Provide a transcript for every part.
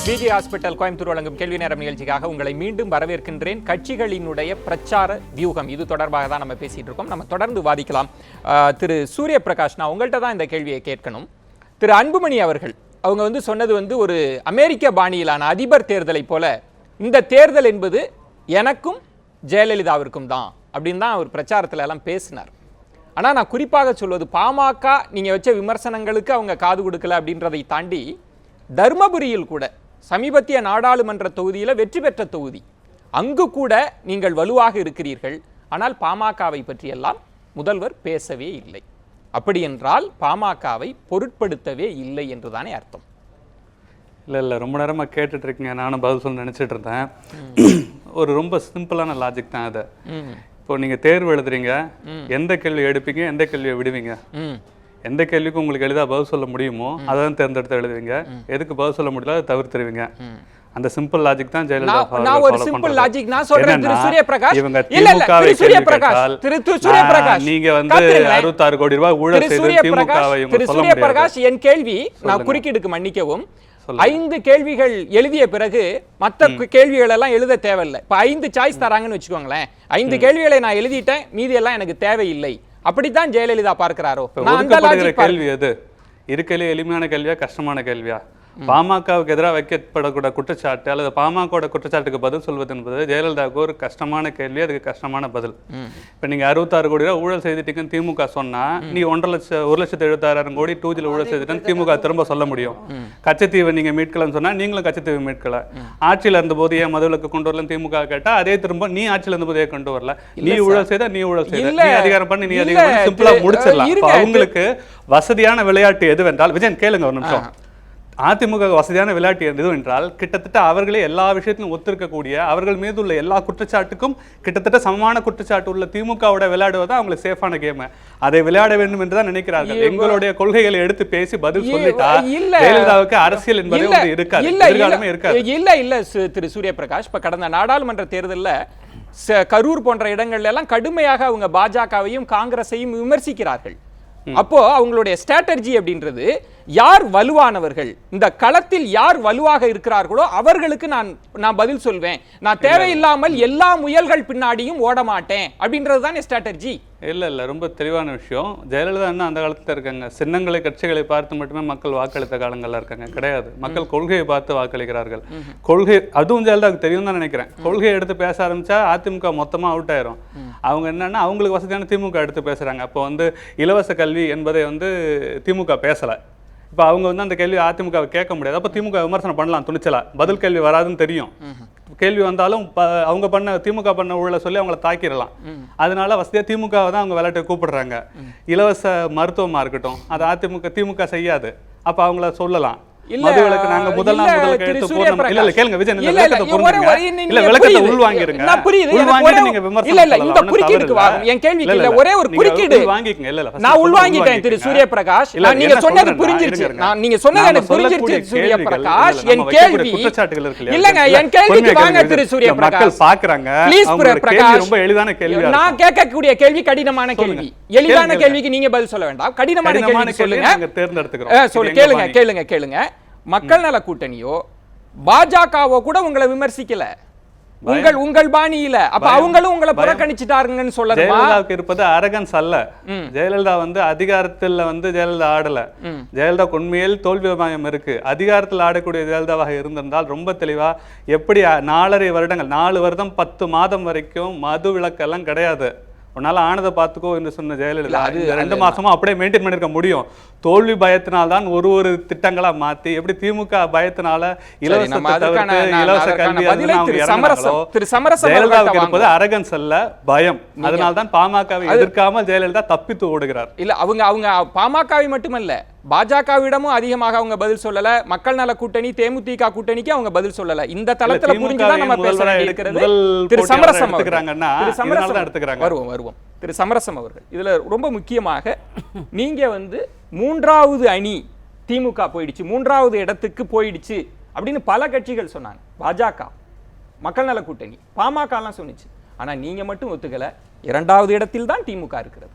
PG hospital Coimbatore வழங்கும் கேள்வி நேரம் நிகழ்ச்சிக்காக உங்களை மீண்டும் வரவேற்கின்றேன். கட்சிகளினுடைய பிரச்சார வியூகம் இது தொடர்பாக தான் நம்ம பேசிட்டு இருக்கோம். நம்ம தொடர்ந்து வாதிக்கலாம். திரு சூரிய பிரகாஷ், நான் உங்கள்கிட்ட தான் இந்த கேள்வியை கேட்கணும். திரு அன்புமணி அவர்கள் அவங்க சொன்னது ஒரு அமெரிக்க பாணியிலான அதிபர் தேர்தலை போல இந்த தேர்தல் என்பது எனக்கும் ஜெயலலிதாவிற்கும் தான் அப்படின்னு தான் அவர் பிரச்சாரத்துல எல்லாம் பேசினார். ஆனால் நான் குறிப்பாக சொல்வது, பாமக நீங்கள் வச்ச விமர்சனங்களுக்கு அவங்க காது கொடுக்கல அப்படின்றதை தாண்டி தர்மபுரியில் கூட சமீபத்திய நாடாளுமன்ற தொகுதியில் வெற்றி பெற்ற தொகுதி, அங்கு கூட நீங்கள் வலுவாக இருக்கிறீர்கள். ஆனால் பாமகவை பற்றியெல்லாம் முதல்வர் பேசவே இல்லை. அப்படி என்றால் பாமகவை பொருட்படுத்தவே இல்லை என்றுதானே அர்த்தம்? இல்லை ரொம்ப நேரமாக கேட்டுட்டு இருக்கீங்க, நானும் பதில் சொல்ல நினச்சிட்டு இருந்தேன். ஒரு ரொம்ப சிம்பிளான லாஜிக் தான் அது. இப்போ நீங்கள் தேர்வு எழுதுறீங்க, எந்த கேள்வி எடுப்பீங்க, எந்த கேள்வியை விடுவீங்க? எந்த கேள்விக்கும் உங்களுக்கு எளிதாக பதில் சொல்ல முடியுமோ அதான் தேர்ந்தெடுத்து எழுதுவீங்க. எதுக்கு பதில் சொல்ல முடியல அதை தவிர்த்துருவீங்க. அந்த சிம்பிள் லாஜிக் தான் ஜெயலலிதா. நான் ஒரு சிம்பிள் லாஜிக் நான் சொல்றேன் திரு சூரிய பிரகாஷ். இவங்க திமுகவை நீங்க 66 கோடி ரூபாய் ஊழல் செய்து திமுகவை இவங்க சொல்ல முடியாது. பிரகாஷ், என் கேள்வி நான் குறுக்கீடுக்கு மன்னிக்கவும். 5 கேள்விகள் எழுதிய பிறகு மற்ற கேள்விகள் எல்லாம் எழுத தேவையில்லை. இப்ப 5 சாய்ஸ் தராங்கன்னு வச்சுக்கோங்களேன். 5 கேள்விகளை நான் எழுதிட்டேன், மீதி எல்லாம் எனக்கு தேவையில்லை. அப்படித்தான் ஜெயலலிதா பார்க்கிறாரோ? கேள்வி எது இருக்கையிலே எளிமையான கேள்வியா கஷ்டமான கேள்வியா? பாமகவுக்கு எதிராக வைக்கப்படக்கூடிய குற்றச்சாட்டு அல்லது பாமகவோட குற்றச்சாட்டுக்கு பதில் சொல்வது என்பது ஜெயலலிதாவுக்கு ஒரு கஷ்டமான கேள்வி, அதுக்கு கஷ்டமான பதில். இப்போ நீங்கள் 66 கோடி ரூபாய் ஊழல் செய்துட்டீங்கன்னு திமுக சொன்னா, நீ 1,76,000 கோடி 2G ஊழல் செய்துட்டேன்னு திமுக திரும்ப சொல்ல முடியும். கச்சத்தீவை நீங்க மீட்கலன்னு சொன்னா நீங்களும் கச்சத்தீவை மீட்கல. ஆட்சியில் இருந்தபோது ஏன் மதுவிலக்கு கொண்டு வரலன்னு திமுக கேட்டா, அதே திரும்ப நீ ஆட்சியில் இருந்தபோது ஏன் கொண்டு வரல? நீ ஊழல் செய்த, நீ ஊழல் செய்த, நீ அதிகாரம் பண்ணி, நீ அதிகாரம் பண்ணி, சிம்பிளா முடிச்சிடலாம். அவங்களுக்கு வசதியான விளையாட்டு எதுவென்றால், விஜயன் கேளுங்க ஒரு நிமிஷம், அதிமுக வசதியான விளையாட்டு எது என்றால், கிட்டத்தட்ட அவர்களே எல்லா விஷயத்திலும் ஒத்திருக்கக்கூடிய, அவர்கள் மீது உள்ள எல்லா குற்றச்சாட்டுக்கும் கிட்டத்தட்ட சமமான குற்றச்சாட்டு உள்ள திமுகவோட விளையாடுவதா அவங்களுக்கு சேஃபான கேம். அதை விளையாட வேண்டும் என்றுதான் நினைக்கிறார்கள். எங்களுடைய கொள்கைகளை எடுத்து பேசி பதில் சொல்லிட்டா ஜெயலலிதாவுக்கு அரசியல் என்பது இருக்காது, எதிர்காலமே இருக்காது. இல்ல திரு சூரிய பிரகாஷ், இப்ப கடந்த நாடாளுமன்ற தேர்தலில் கரூர் போன்ற இடங்கள்ல எல்லாம் கடுமையாக அவங்க பாஜகவையும் காங்கிரஸையும் விமர்சிக்கிறார்கள். அப்போ அவங்களுடைய ஸ்ட்ராட்டஜி அப்படின்றது, யார் வலுவானவர்கள், இந்த களத்தில் யார் வலுவாக இருக்கிறார்களோ அவர்களுக்கு நான் பதில் சொல்வேன், நான் தேவையில்லாமல் எல்லா முயல்கள் பின்னாடியும் ஓட மாட்டேன் அப்படின்றது தான் ஸ்ட்ராட்டஜி. இல்ல ரொம்ப தெளிவான விஷயம். ஜெயலலிதா என்ன அந்த காலத்துல இருக்காங்க, சின்னங்களை கட்சிகளை பார்த்து மட்டுமே மக்கள் வாக்களித்த காலங்கள்ல இருக்காங்க கிடையாது. மக்கள் கொள்கையை பார்த்து வாக்களிக்கிறார்கள். கொள்கை அதுவும் ஜெயலலிதாவுக்கு தெரியும் தான் நினைக்கிறேன். கொள்கையை எடுத்து பேச ஆரம்பிச்சா அதிமுக மொத்தமா அவுட் ஆயிரும். அவங்க என்னன்னா அவங்களுக்கு வசதியான திமுக எடுத்து பேசுறாங்க. அப்போ இலவச கல்வி என்பதை திமுக பேசல. இப்போ அவங்க அந்த கேள்வி அதிமுக கேட்க முடியாது. அப்போ திமுக விமர்சனம் பண்ணலாம் துணிச்சலா, பதில் கேள்வி வராதுன்னு தெரியும். கேள்வி வந்தாலும் அவங்க திமுக பண்ண ஊழலை சொல்லி அவங்கள தாக்கிடலாம். அதனால வசதியா திமுக தான் அவங்க விளையாட்டை கூப்பிடுறாங்க. இலவச மருத்துவமா இருக்கட்டும், அது திமுக செய்யாது. அப்ப அவங்கள சொல்லலாம். நாங்க முதல் கேளுங்க விஜய், விளக்கத்தை உள்வாங்கிருங்க. என் கேள்விக்கு ஒரே ஒரு குறுக்கீடு நான் உள்வாங்கிட்டேன் திரு சூரிய பிரகாஷ். நீங்க சொன்னது புரிஞ்சிருச்சு, நீங்க சொன்னது எனக்கு புரிஞ்சிருச்சு சூரிய பிரகாஷ். என் கேள்வி இல்லங்க, என் கேள்விக்கு வாங்க திரு சூரிய பிரகாஷ். பாக்குறாங்க ரொம்ப எளிதான கேள்வி. நான் கேட்கக்கூடிய கேள்வி கடினமான கேள்வி. எளிதான கேள்விக்கு நீங்க பதில் சொல்ல வேண்டாம், கடினமான கேள்வி சொல்லுங்க. தேர்ந்தெடுத்துக்கிறோம். கேளுங்க. மக்கள் நல கூட்டணியோ பாஜகவோ கூட உங்களை விமர்சிக்கல, உங்கள் பாணியில. அப்ப அவங்களும் உங்களை புறக்கணிச்சிட்டாருங்கன்னு சொல்லலாம். ஜெயலலிதாவுக்கு இருப்பது அரகன்ஸ் அல்ல. ஜெயலலிதா அதிகாரத்தில் ஜெயலலிதா ஆடல. ஜெயலலிதா உண்மையில் தோல்வி பயம் இருக்கு. அதிகாரத்தில் ஆடக்கூடிய ஜெயலலிதாவாக இருந்திருந்தால் ரொம்ப தெளிவா, எப்படி 4.5 வருடங்கள் 4 வருடம் 10 மாதம் வரைக்கும் மது விலக்கெல்லாம் கிடையாது, உன்னால ஆனதை பார்த்துக்கோ என்று சொன்ன ஜெயலலிதா 2 மாசமா அப்படியே மெயின்டைன் பண்ணிருக்க முடியும். தோல்வி பயத்தினால்தான் ஒரு திட்டங்களா மாத்தி, எப்படி திமுக பயத்தினால இலவச கல்வி ஜெயலலிதாவுக்கு இருப்பது அரகன்ஸ் அல்ல, பயம். அதனால்தான் பாமகவை எதிர்க்காமல் ஜெயலலிதா தப்பித்து ஓடுகிறார். இல்ல அவங்க பாமகவை மட்டுமல்ல, பாஜகவிடமும் அதிகமாக அவங்க பதில் சொல்லல. மக்கள் நல கூட்டணி தேமுதிக கூட்டணிக்கு அவங்க பதில் சொல்லல. இந்த தளத்துல புரிஞ்சுதான் நம்ம பேச வேண்டியிருக்கிறது. திரு சமரசம் வருவோம் திரு சமரசம் அவர்கள் இதுல ரொம்ப முக்கியமாக, நீங்க 3வது அணி திமுக போயிடுச்சு, 3வது இடத்துக்கு போயிடுச்சு அப்படின்னு பல கட்சிகள் சொன்னாங்க. பாஜக, மக்கள் நல கூட்டணி, பாமக எல்லாம் சொன்னிச்சு. ஆனா நீங்க மட்டும் ஒத்துக்கல, 2வது இடத்தில் தான் திமுக இருக்கிறது.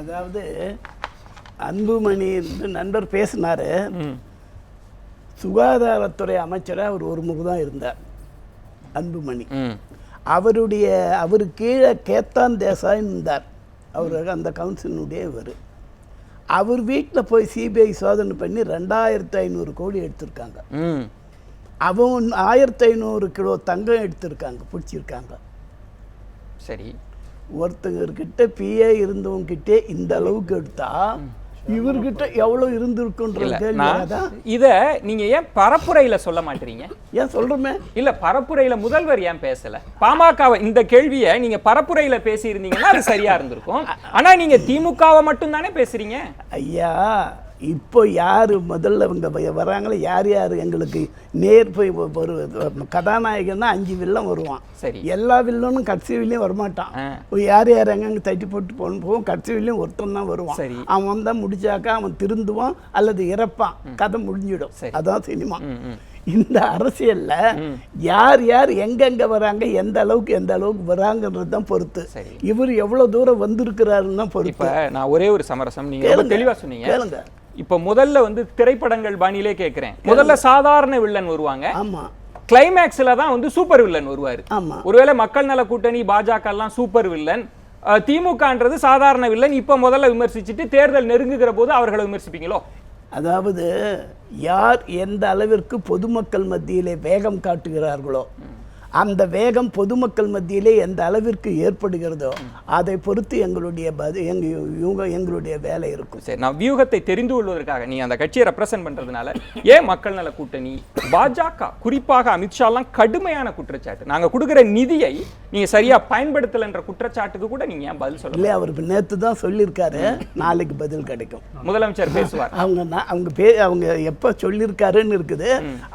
அதாவது அன்புமணி நண்பர் பேசினாரு, சுகாதாரத்துறை அமைச்சராக அவர் ஒரு முகம் தான் இருந்தார், அன்புமணி. அவர் கீழே கேத்தான் தேசாயின்னு இருந்தார், அவர் அந்த கவுன்சிலினுடைய இவர். அவர் வீட்டில் போய் சிபிஐ சோதனை பண்ணி 2500 கோடி எடுத்திருக்காங்க. அவன் 1500 கிலோ தங்கம் எடுத்திருக்காங்க, பிடிச்சிருக்காங்க. சரி, ஒருத்தங்கர்கிட்ட பிஏ இருந்தவங்கிட்டே இந்த அளவுக்கு எடுத்தா இவர்கிட்ட எவ்வளவு இருந்திருக்குன்றது இத நீங்க ஏன் பரப்புரையில சொல்ல மாட்டீங்க? ஏன் சொல்றமே இல்ல, பரப்புரையில முதல்வர் ஏன் பேசல? பாமகவை இந்த கேள்வியை நீங்க பரப்புரையில பேசி இருந்தீங்கன்னா அது சரியா இருந்திருக்கும். ஆனா நீங்க திமுகவை மட்டும் தானே பேசுறீங்க. ஐயா, இப்போ யார் முதல்ல இவங்க வராங்களோ யார் யார் எங்களுக்கு நேர் போய் ஒரு கதாநாயகன்னா 5 வில்லன் வருவான். சரி, எல்லா வில்லனும் கடைசி வில்லையும் வரமாட்டான். யார் யார் எங்கெங்க தட்டி போட்டு போகும், கடைசி வில்லையும் ஒருத்தன் தான் வருவான். அவன் வந்தால் முடிச்சாக்கா அவன் திருந்துவான் அல்லது இறப்பான், கதை முடிஞ்சிடும். அதான் சினிமா. இந்த அரசியல்ல யார் யார் எங்கெங்க வராங்க, எந்த அளவுக்கு வராங்கன்றது தான் பொறுத்து. இவர் எவ்வளவு தூரம் வந்திருக்கிறாருன்னு தான் பொறுத்து. நான் ஒரே ஒரு சமரசம், நீங்க தெளிவா சொன்னீங்க. கேளுங்க, இப்ப முதல்ல திரைப்படங்கள் பாணியிலே கேட்கிறேன். முதல்ல சாதாரண வில்லன் வருவாங்க. ஆமா, கிளைமேக்ஸ்ல தான் சூப்பர் வில்லன் வருவாரு. ஆமா, ஒருவேளை மக்கள் நல கூட்டணி பாஜக எல்லாம் சூப்பர் வில்லன், திமுகன்றது சாதாரண வில்லன். இப்ப முதல்ல விமர்சிச்சுட்டு தேர்தல் நெருங்குகிற போது அவர்களை விமர்சிப்பீங்களோ? அதாவது யார் எந்த அளவிற்கு பொதுமக்கள் மத்தியிலே வேகம் காட்டுகிறார்களோ, அந்த வேகம் பொதுமக்கள் மத்தியிலே எந்த அளவிற்கு ஏற்படுகிறதோ அதை பொறுத்து எங்களுடைய வேலை இருக்கும். சரி, நான் வியூகத்தை தெரிந்து கொள்வதற்காக நீ அந்த கட்சியை ரெப்ரசென்ட் பண்றதுனால ஏன் மக்கள் நல கூட்டணி பாஜக குறிப்பாக அமித்ஷாலாம் கடுமையான குற்றச்சாட்டு, நாங்க கொடுக்குற நிதியை நீங்க சரியா பயன்படுத்தலைன்ற குற்றச்சாட்டுக்கு கூட நீங்க ஏன் பதில் சொல்ல? இல்லை, அவருக்கு நேற்று தான் சொல்லியிருக்காரு, நாளைக்கு பதில் கிடைக்கும். முதலமைச்சர் பேசுவார். அவங்க எப்ப சொல்லியிருக்காருன்னு இருக்குது.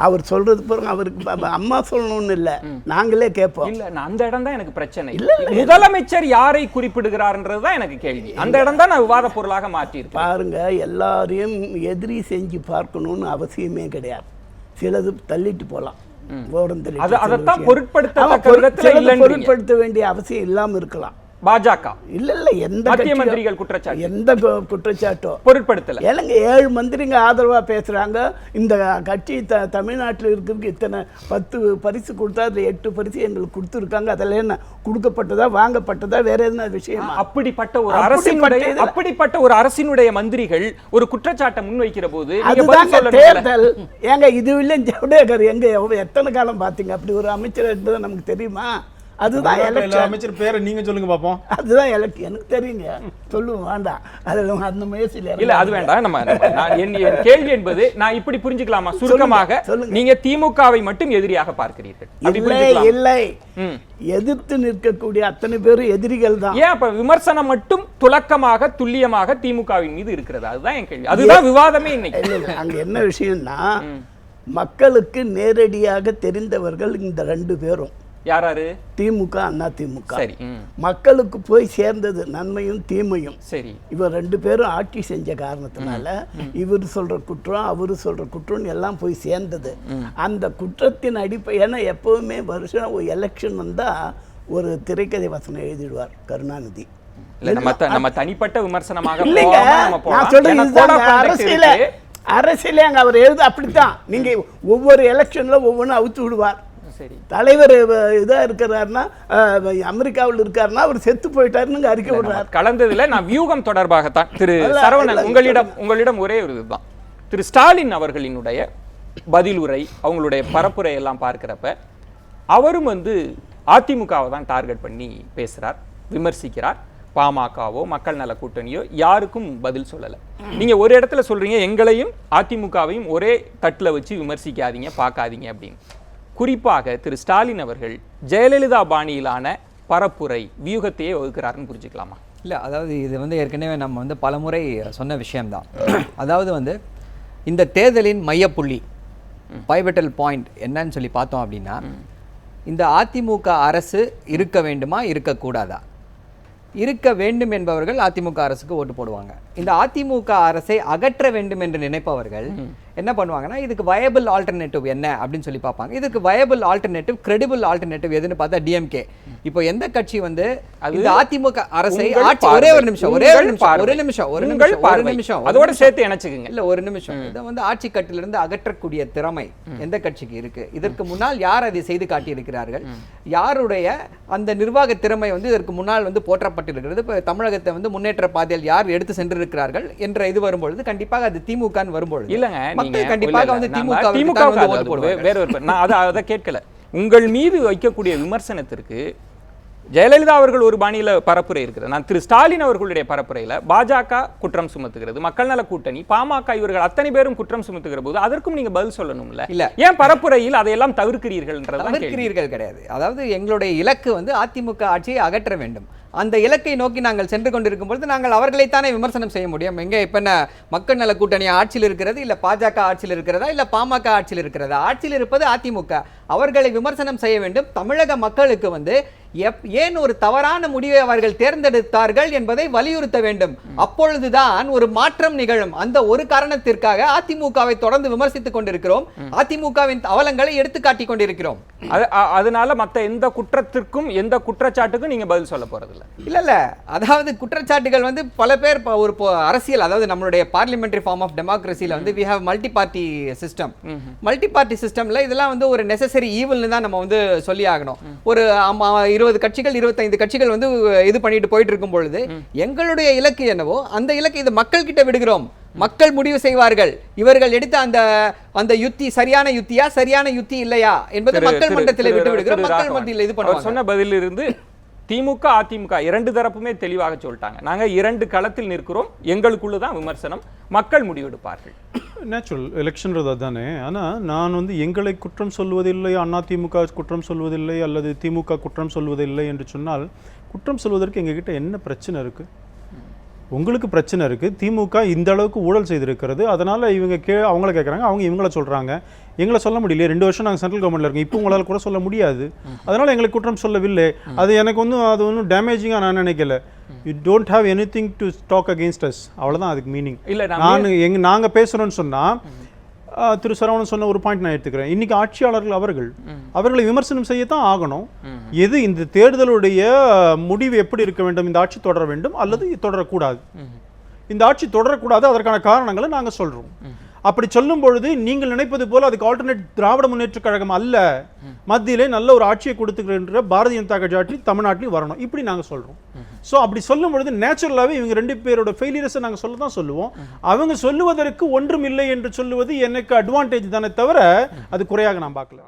அவர் சொல்றது பிறகு அவருக்கு அம்மா சொல்லணும்னு இல்லை, நாங்களே கேட்போம். இல்ல, அந்த இடம் தான் எனக்கு பிரச்சனை. முதலமைச்சர் யாரை குறிப்பிடுகிறார்ன்றதுதான் எனக்கு கேள்வி. அந்த இடம் தான் நான் விவாத பொருளாக மாற்றிருக்கேன். பாருங்க, எல்லாரையும் எதிரி செஞ்சு பார்க்கணும்னு அவசியமே கிடையாது. சிலது தள்ளிட்டு போலாம், பொருட்படுத்த வேண்டிய அவசியம் இல்லாம இருக்கலாம். பாஜக இல்ல எந்த மத்திய மந்திரிகள் குற்றச்சாட்டு, எந்த குற்றச்சாட்டோ பொருட்படுத்தல. ஏங்க 7 மந்திரிங்க ஆதரவா பேசுறாங்க. இந்த கட்சி தமிழ்நாட்டில் இருக்கிறதுக்கு இத்தனை 10 பரிசு கொடுத்தா அதுல 8 பரிசு எங்களுக்கு கொடுத்துருக்காங்க. அதெல்லாம் என்ன கொடுக்கப்பட்டதா வாங்கப்பட்டதா வேற எதுனா விஷயம்? அப்படிப்பட்ட ஒரு அரசினுடைய மந்திரிகள் ஒரு குற்றச்சாட்டை முன்வைக்கிற போது தேர்தல் ஏங்க இது இல்லை. ஜவடேகர் எங்க எத்தனை காலம் பாத்தீங்க அப்படி ஒரு அமைச்சர் இருந்தது நமக்கு தெரியுமா? அதுதான் அமைச்சர் பேரை நீங்க சொல்லுங்க பாப்போம். அதுதான் எனக்கு தெரியுங்க, சொல்லுவோம் வேண்டாம். அதுல அந்த முயற்சியில இல்ல, அது வேண்டாம். என் கேள்வி என்பது நான் இப்படி புரிஞ்சுக்கலாமா சுருக்கமாக? நீங்க திமுகவை மட்டும் எதிரியாக பார்க்கிறீர்கள்? இல்லை, எதிர்த்து நிற்கக்கூடிய அத்தனை பேரும் எதிரிகள் தான். ஏன் அப்ப விமர்சனம் மட்டும் துலக்கமாக துல்லியமாக திமுகவின் மீது இருக்கிறது? அதுதான் என் கேள்வி. அதுதான் விவாதமே இன்னைக்கு. அங்க என்ன விஷயம்னா, மக்களுக்கு நேரடியாக தெரிந்தவர்கள் இந்த 2 பேரும். யாராரு? திமுக, அண்ணா திமுக. சரி, மக்களுக்கு போய் சேர்ந்தது நன்மையும் தீமையும். சரி, இவர் 2 பேரும் ஆட்சி செஞ்ச காரணத்தினால இவர் சொல்ற குற்றம் அவரு சொல்ற குற்றம் எல்லாம் போய் சேர்ந்தது. அந்த குற்றத்தின் ஏன்னா எப்பவுமே வருஷம் ஒரு எலெக்ஷன் வந்தா ஒரு திரைக்கதை வசனம் எழுதிடுவார் கருணாநிதி. நம்ம தனிப்பட்ட விமர்சனமாக அரசியலே அங்க அவர் எழுத அப்படித்தான். நீங்க ஒவ்வொரு எலெக்ஷன்ல ஒவ்வொன்றும் அவுத்து விடுவார். தலைவர் இதா இருக்கிறாருன்னா, அமெரிக்காவில் இருக்காருன்னா அவர் செத்து போயிட்டாருன்னு அறிக்கை விடுறார். கலந்ததுல நான் வியூகம் தொடர்பாகத்தான் திரு சரவணன் உங்களிடம் ஒரே ஒரு இதுதான். திரு ஸ்டாலின் அவர்களினுடைய பதிலுரை, அவங்களுடைய பரப்புரை எல்லாம் பார்க்கிறப்ப அவரும் அதிமுகவை தான் டார்கெட் பண்ணி பேசுறார், விமர்சிக்கிறார். பாமகவோ மக்கள் நல கூட்டணியோ யாருக்கும் பதில் சொல்லலை. நீங்க ஒரு இடத்துல சொல்றீங்க எங்களையும் அதிமுகவையும் ஒரே தட்டுல வச்சு விமர்சிக்காதீங்க, பார்க்காதீங்க அப்படின்னு. குறிப்பாக திரு ஸ்டாலின் அவர்கள் ஜெயலலிதா பாணியிலான பரப்புரை வியூகத்தையே வகுக்கிறாருன்னு புரிஞ்சுக்கலாமா? இல்லை, அதாவது இது ஏற்கனவே நம்ம பலமுறை சொன்ன விஷயம்தான். அதாவது இந்த தேர்தலின் மையப்புள்ளி பைவட்டல் பாயிண்ட் என்னன்னு சொல்லி பார்த்தோம் அப்படின்னா, இந்த அதிமுக அரசு இருக்க வேண்டுமா இருக்கக்கூடாதா? இருக்க வேண்டும் என்பவர்கள் அதிமுக அரசுக்கு ஓட்டு போடுவாங்க. இந்த அதிமுக அரசை அகற்ற வேண்டும் என்று நினைப்பவர்கள் என்ன பண்ணுவாங்கன்னா இதுக்கு வயபிள் ஆல்டர்னேட்டிவ் என்ன அப்படின்னு சொல்லி பார்ப்பாங்க. இதுக்கு வயபிள் ஆல்டர்னேட்டிவ், கிரெடிபிள் ஆல்டர்னேட்டிவ் எதுன்னு பார்த்தா டிஎம்கே. இப்போ எந்த கட்சி வந்து இந்த அதிமுக அரசை ஆட்சி ஒரே ஒரு நிமிஷம் அதோட சேர்த்து இணைச்சுக்குங்க. இல்ல ஒரு நிமிஷம், இதை வந்து ஆட்சி கட்டிலிருந்து அகற்றக்கூடிய திறமை எந்த கட்சிக்கு இருக்கு? இதற்கு முன்னால் யார் அதை செய்து காட்டியிருக்கிறார்கள்? யாருடைய அந்த நிர்வாக திறமை வந்து இதற்கு முன்னால் வந்து போற்றப்பட்டிருக்கிறது? இப்போ தமிழகத்தை வந்து முன்னேற்ற பாதையில் யார் எடுத்து சென்றிருக்கிறார்கள் என்ற இது வரும்பொழுது கண்டிப்பாக அது திமுகன்னு வரும்பொழுது இல்லங்க, மக்கள் கண்டிப்பாக வந்து திமுக வேற ஒரு நான் அதை கேட்கல. உங்கள் மீது வைக்கக்கூடிய விமர்சனத்திற்கு ஜெயலலிதா அவர்கள் ஒரு பாணியில பரப்புரை இருக்கிறது. நான் திரு ஸ்டாலின் அவர்களுடைய பரப்புரையில பாஜக குற்றம் சுமத்துகிறது, மக்கள் நல கூட்டணி, பாமக இவர்கள் அத்தனை பேரும் குற்றம் சுமத்துகிற போது அதற்கும் நீங்க பதில் சொல்லணும்ல. இல்ல ஏன் பரப்புரையில் அதையெல்லாம் தவிர்க்கிறீர்கள்? தவிர்க்கிறீர்கள் கிடையாது. அதாவது எங்களுடைய இலக்கு வந்து அதிமுக ஆட்சியை அகற்ற வேண்டும். அந்த இலக்கை நோக்கி நாங்கள் சென்று கொண்டிருக்கும் பொழுது நாங்கள் அவர்களைத்தானே விமர்சனம் செய்ய முடியும். எங்கே இப்போ என்ன மக்கள் நல கூட்டணி ஆட்சியில் இருக்கிறது, இல்லை பாஜக ஆட்சியில் இருக்கிறதா, இல்லை பாமக ஆட்சியில் இருக்கிறதா? ஆட்சியில் இருப்பது அதிமுக. அவர்களை விமர்சனம் செய்ய வேண்டும். தமிழக மக்களுக்கு வந்து ஏன் ஒரு தவறான முடிவை அவர்கள் தேர்ந்தெடுத்தார்கள் என்பதை வலியுறுத்த வேண்டும். அப்பொழுதுதான் ஒரு மாற்றம் நிகழும். அந்த ஒரு காரணத்திற்காக அதிமுகவை தொடர்ந்து விமர்சித்துக் கொண்டிருக்கிறோம். அதிமுகவின் அவலங்களை எடுத்து காட்டிக் கொண்டிருக்கிறோம். அதனால மற்ற எந்த குற்றத்திற்கும் எந்த குற்றச்சாட்டுக்கும் நீங்க பதில் சொல்ல போறது இல்ல. அதாவது குற்றச்சாட்டுகள் வந்து பல பேர் ஒரு அரசியல், அதாவது நம்மளுடைய பார்லிமெண்டரி ஃபார்ம் ஆஃப் டெமோக்ரஸில வந்து we have multi party system. Multi party சிஸ்டம்ல இதெல்லாம் வந்து ஒரு நெசசரி ஈவல்னு தான் நம்ம வந்து சொல்லி ஆகணும். ஒரு 20 கட்சிகள் 25 கட்சிகள் வந்து இது பண்ணிட்டு போயிட்டு இருக்கும் பொழுது எங்களுடைய இலக்கு என்னவோ அந்த இலக்கு இது மக்கள் கிட்ட விடுகிறோம். மக்கள் முடிவு செய்வார்கள். இவர்கள் எடுத்த அந்த யுத்தி சரியான யுத்தியா, சரியான யுத்தி இல்லையா என்பது மக்கள் மன்றத்தில் விட்டு விடுகிறோம். மக்கள் மன்றத்தில் இது பண்ணுவாங்க. சொன்ன பதிலிருந்து திமுக அதிமுக இரண்டு தரப்புமே தெளிவாக சொல்லிட்டாங்க. நாங்க இரண்டு களத்தில் நிற்கிறோம், எங்களுக்குள்ளதான் விமர்சனம், மக்கள் முடிவெடுப்பார்கள். நேச்சுரல் எலெக்ஷன்றது தானே. ஆனால் நான் வந்து எங்களை குற்றம் சொல்வதில்லை, அதிமுக குற்றம் சொல்வதில்லை, அல்லது திமுக குற்றம் சொல்வதில்லை என்று சொன்னால் குற்றம் சொல்வதற்கு எங்ககிட்ட என்ன பிரச்சனை இருக்குது? உங்களுக்கு பிரச்சனை இருக்குது. திமுக இந்த அளவுக்கு ஊழல் செய்திருக்கிறது, அதனால் இவங்க அவங்கள கேட்குறாங்க, அவங்க இவங்கள சொல்கிறாங்க. எங்களை சொல்ல முடியல. 2 வருஷம் நாங்கள் சென்ட்ரல் கவர்மெண்ட்டில் இருக்கோம், இப்போ உங்களால் கூட சொல்ல முடியாது. அதனால் எங்களுக்கு குற்றம் சொல்லவில்லை. அது எனக்கு அது ஒன்றும் டேமேஜிங்காக நான் நினைக்கல. You don't have anything to talk against us, அவ்வளோதான் அதுக்கு மீனிங். இல்லை நாங்கள் பேசுகிறோன்னு சொன்னால் திரு சரவணன் சொன்ன ஒரு பாயிண்ட் நான் எடுத்துக்கிறேன். இன்னைக்கு ஆட்சியாளர்கள் அவர்களை விமர்சனம் செய்யத்தான் ஆகணும். எது இந்த தேர்தலுடைய முடிவு எப்படி இருக்க வேண்டும்? இந்த ஆட்சி தொடர வேண்டும் அல்லது தொடரக்கூடாது? இந்த ஆட்சி தொடரக்கூடாது, அதற்கான காரணங்களை நாங்கள் சொல்றோம். அப்படி சொல்லும் பொழுது நீங்கள் நினைப்பது போல அதுக்கு ஆல்டர்னேட் திராவிட முன்னேற்ற கழகம் அல்ல, மத்தியிலே நல்ல ஒரு ஆட்சியை கொடுத்துக்கிற பாரதிய ஜனதா கட்சி ஆட்சி தமிழ்நாட்டிலும் வரணும், இப்படி நாங்கள் சொல்றோம். ஸோ அப்படி சொல்லும் பொழுது நேச்சுரலாகவே இவங்க 2 பேரோட ஃபெயிலியர்ஸை நாங்கள் சொல்ல தான் சொல்லுவோம். அவங்க சொல்லுவதற்கு ஒன்றும் இல்லை என்று சொல்லுவது எனக்கு அட்வான்டேஜ் தானே தவிர அது குறையாக நான் பார்க்கல.